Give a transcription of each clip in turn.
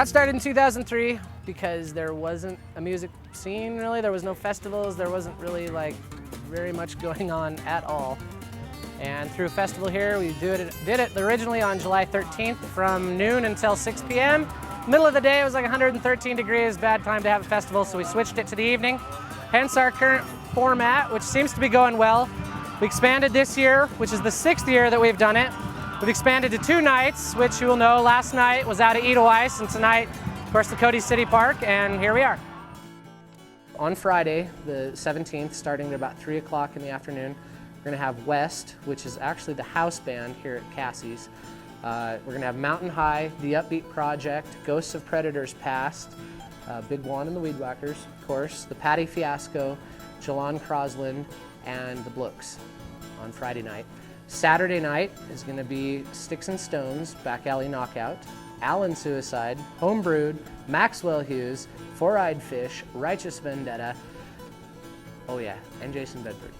Got started in 2003 because there wasn't a music scene really. There was no festivals. There wasn't really like very much going on at all. And through a festival here, we did it originally on July 13th from noon until 6 p.m. Middle of the day, it was like 113 degrees, bad time to have a festival, so we switched it to the evening. Hence our current format, which seems to be going well. We expanded this year, which is the 6th year that we've done it. We've expanded to 2 nights, which you will know last night was out at Edelweiss, and tonight, of course, the Cody City Park, and here we are. On Friday, the 17th, starting at about 3 o'clock in the afternoon, we're going to have West, which is actually the house band here at Cassie's. We're going to have Mountain High, The Upbeat Project, Ghosts of Predators Past, Big Juan and the Weed Whackers, of course, the Patty Fiasco, Jalon Crosland, and the Blooks on Friday night. Saturday night is going to be Sticks and Stones, Back Alley Knockout, Allen Suicide, Homebrewed, Maxwell Hughes, Four-Eyed Fish, Righteous Vendetta, oh yeah, and Jason Bedford.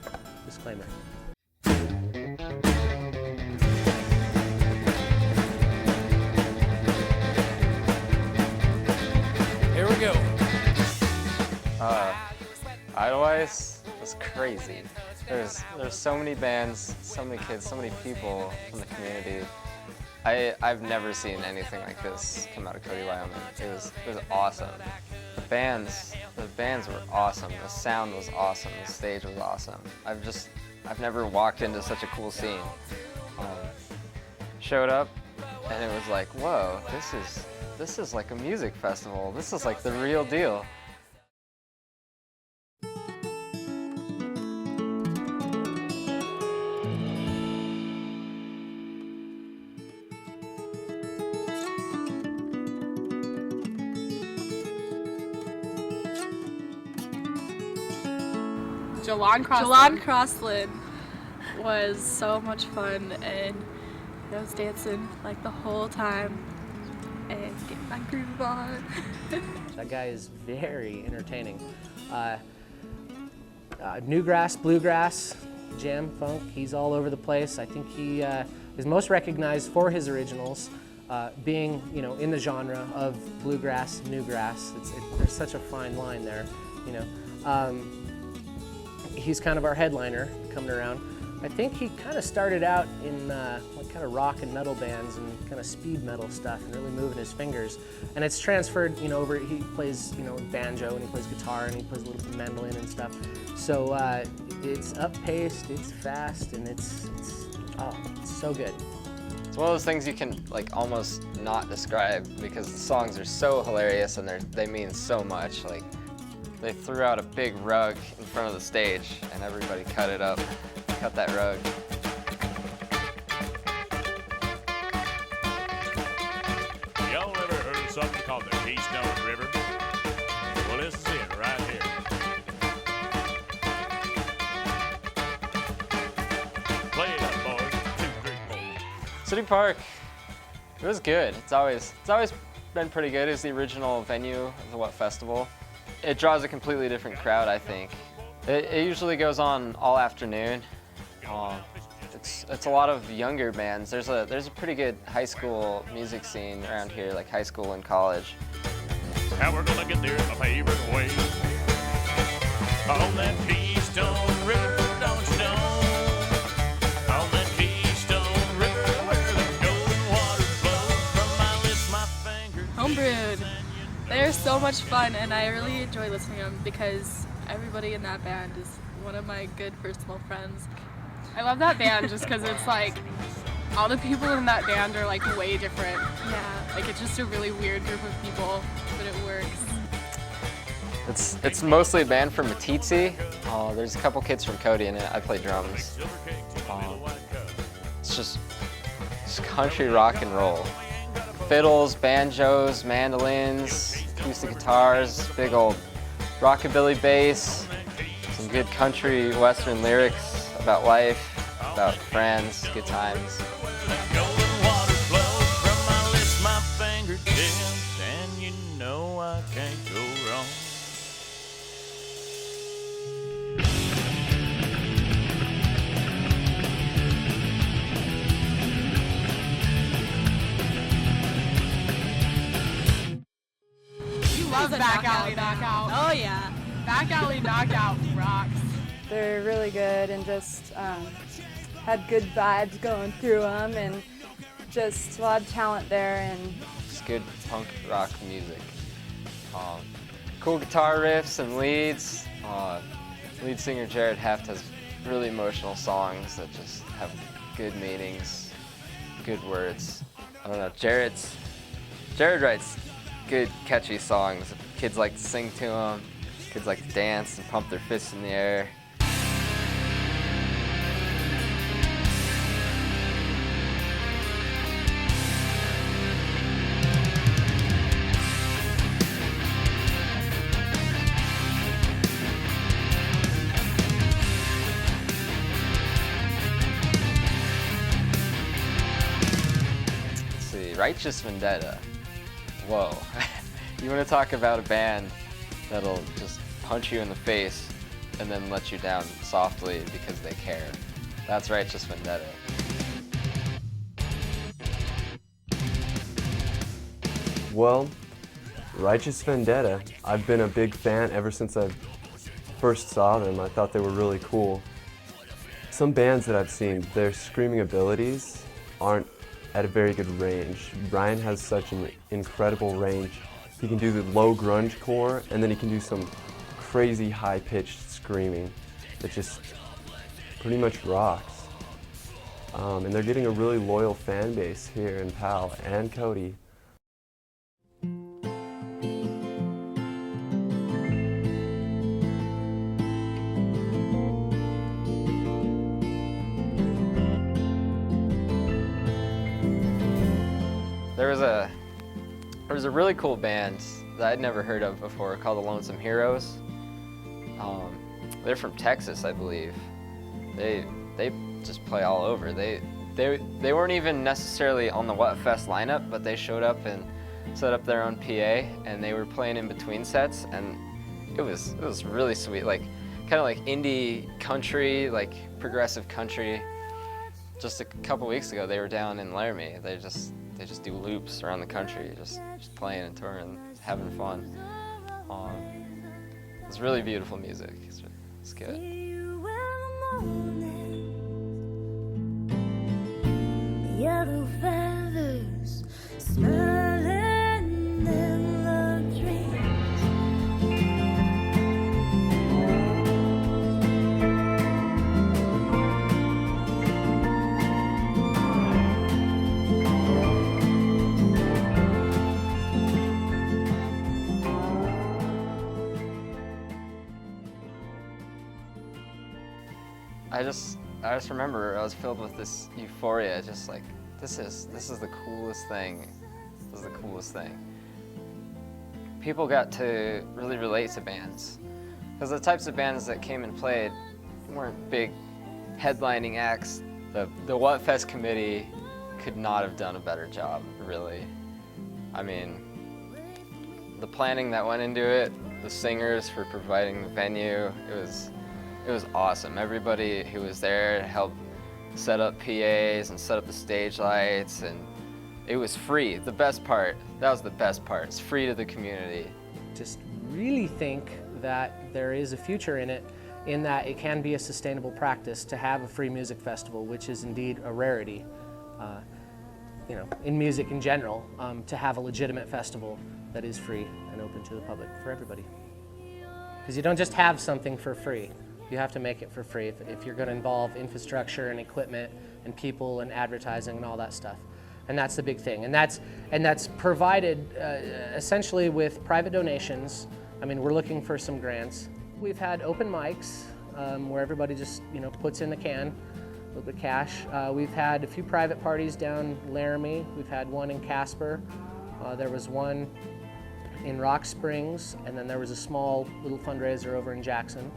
So, disclaimer. Here we go. Edelweiss was crazy. There's so many bands, so many kids, so many people from the community. I've never seen anything like this come out of Cody, Wyoming. It was awesome. The bands were awesome. The sound was awesome. The stage was awesome. I've never walked into such a cool scene. Showed up, and it was like, whoa, this is like a music festival. This is like the real deal. Jalon Crosland was so much fun, and I was dancing like the whole time and getting my groove on. That guy is very entertaining. Newgrass, bluegrass, jam, funk, he's all over the place. I think he is most recognized for his originals, being in the genre of bluegrass, newgrass. There's such a fine line there, He's kind of our headliner coming around. I think he kind of started out in kind of rock and metal bands and kind of speed metal stuff and really moving his fingers. And it's transferred, over, he plays, banjo and he plays guitar and he plays a little bit of mandolin and stuff. So it's up-paced, it's fast, and it's so good. It's one of those things you can almost not describe because the songs are so hilarious and they mean so much. They threw out a big rug in front of the stage and everybody cut it up, cut that rug. Y'all ever heard of something called the Keystone River? Well, this is it right here. Play it up, boys. 2, 3, 4. City Park, it was good. It's always been pretty good. It's the original venue of the What Festival. It draws a completely different crowd, I think. It usually goes on all afternoon. It's a lot of younger bands. There's a pretty good high school music scene around here, like high school and college. How we're gonna get there my favorite way. On that Keystone River, don't you know? On that Keystone River, where the golden water flows from my lips, my fingers. Homebrewed. They're so much fun, and I really enjoy listening to them because everybody in that band is one of my good personal friends. I love that band just because it's all the people in that band are way different. Yeah. It's just a really weird group of people, but it works. It's mostly a band from Matitsi. There's a couple kids from Cody in it. I play drums. It's just country rock and roll. Fiddles, banjos, mandolins, acoustic guitars, big old rockabilly bass, some good country western lyrics about life, about friends, good times. Golden water flows from my lips, my fingertips, and you know I can't go wrong. a Back knockout Alley band. Knockout. Oh yeah. Back Alley Knockout rocks. They're really good and just had good vibes going through them, and just a lot of talent there. And It's good punk rock music. Cool guitar riffs and leads. Lead singer Jared Heft has really emotional songs that just have good meanings, good words. I don't know, Jared writes good, catchy songs. Kids like to sing to him, kids like to dance and pump their fists in the air. Righteous Vendetta. Whoa. You want to talk about a band that'll just punch you in the face and then let you down softly because they care. That's Righteous Vendetta. Well, Righteous Vendetta, I've been a big fan ever since I first saw them. I thought they were really cool. Some bands that I've seen, their screaming abilities aren't at a very good range. Brian has such an incredible range. He can do the low grunge core, and then he can do some crazy high-pitched screaming that just pretty much rocks. And they're getting a really loyal fan base here in Powell and Cody. There was a really cool band that I'd never heard of before called the Lonesome Heroes. They're from Texas, I believe. They just play all over. They weren't even necessarily on the What Fest lineup, but they showed up and set up their own PA, and they were playing in between sets, and it was really sweet, like kind of like indie country, like progressive country. Just a couple weeks ago, they were down in Laramie. They just do loops around the country, just playing and touring, having fun. It's really beautiful music. It's good. Yellow feathers smelling in the trees. I just remember I was filled with this euphoria, just like this is the coolest thing. This is the coolest thing. People got to really relate to bands, because the types of bands that came and played weren't big headlining acts. The What Fest committee could not have done a better job, really. I mean, the planning that went into it, the singers for providing the venue, it was awesome. Everybody who was there helped set up PAs and set up the stage lights, and it was free. The best part, that was the best part. It's free to the community. Just really think that there is a future in it, in that it can be a sustainable practice to have a free music festival, which is indeed a rarity, in music in general, to have a legitimate festival that is free and open to the public for everybody. Because you don't just have something for free. You have to make it for free if you're going to involve infrastructure and equipment and people and advertising and all that stuff. And that's the big thing. And that's provided essentially with private donations. I mean, we're looking for some grants. We've had open mics where everybody just puts in the can, a little bit of cash. We've had a few private parties down Laramie. We've had one in Casper. There was one in Rock Springs, and then there was a small little fundraiser over in Jackson.